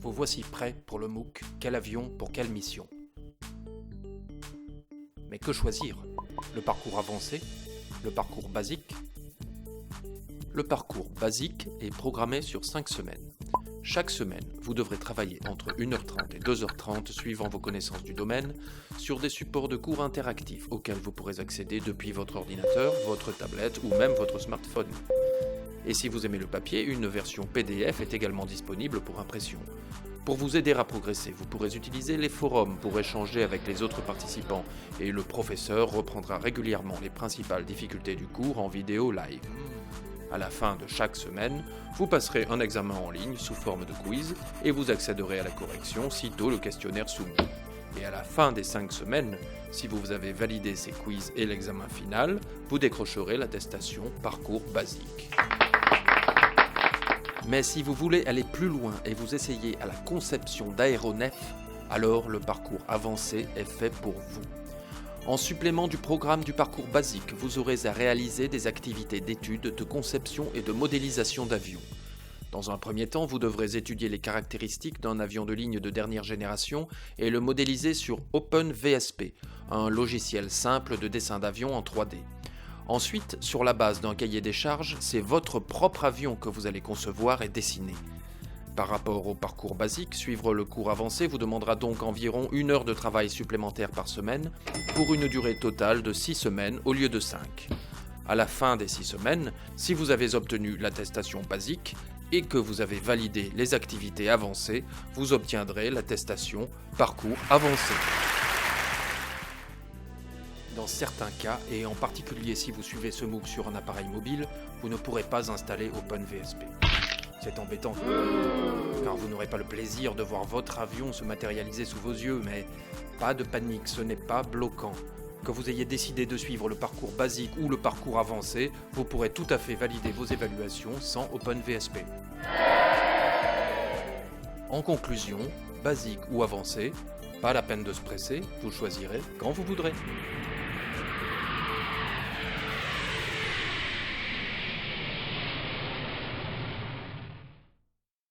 Vous voici prêt pour le MOOC « Quel avion pour quelle mission ?» Mais que choisir? Le parcours avancé? Le parcours basique? Le parcours basique est programmé sur 5 semaines. Chaque semaine, vous devrez travailler entre 1h30 et 2h30 suivant vos connaissances du domaine sur des supports de cours interactifs auxquels vous pourrez accéder depuis votre ordinateur, votre tablette ou même votre smartphone. Et si vous aimez le papier, une version PDF est également disponible pour impression. Pour vous aider à progresser, vous pourrez utiliser les forums pour échanger avec les autres participants et le professeur reprendra régulièrement les principales difficultés du cours en vidéo live. À la fin de chaque semaine, vous passerez un examen en ligne sous forme de quiz et vous accéderez à la correction sitôt le questionnaire soumis. Et à la fin des 5 semaines, si vous avez validé ces quiz et l'examen final, vous décrocherez l'attestation parcours basique. Mais si vous voulez aller plus loin et vous essayez à la conception d'aéronefs, alors le parcours avancé est fait pour vous. En supplément du programme du parcours basique, vous aurez à réaliser des activités d'étude, de conception et de modélisation d'avions. Dans un premier temps, vous devrez étudier les caractéristiques d'un avion de ligne de dernière génération et le modéliser sur OpenVSP, un logiciel simple de dessin d'avion en 3D. Ensuite, sur la base d'un cahier des charges, c'est votre propre avion que vous allez concevoir et dessiner. Par rapport au parcours basique, suivre le cours avancé vous demandera donc environ 1 heure de travail supplémentaire par semaine pour une durée totale de 6 semaines au lieu de 5. À la fin des 6 semaines, si vous avez obtenu l'attestation basique et que vous avez validé les activités avancées, vous obtiendrez l'attestation parcours avancé. Dans certains cas, et en particulier si vous suivez ce MOOC sur un appareil mobile, vous ne pourrez pas installer OpenVSP. C'est embêtant, car vous n'aurez pas le plaisir de voir votre avion se matérialiser sous vos yeux, mais pas de panique, ce n'est pas bloquant. Que vous ayez décidé de suivre le parcours basique ou le parcours avancé, vous pourrez tout à fait valider vos évaluations sans OpenVSP. En conclusion, basique ou avancé, pas la peine de se presser, vous choisirez quand vous voudrez.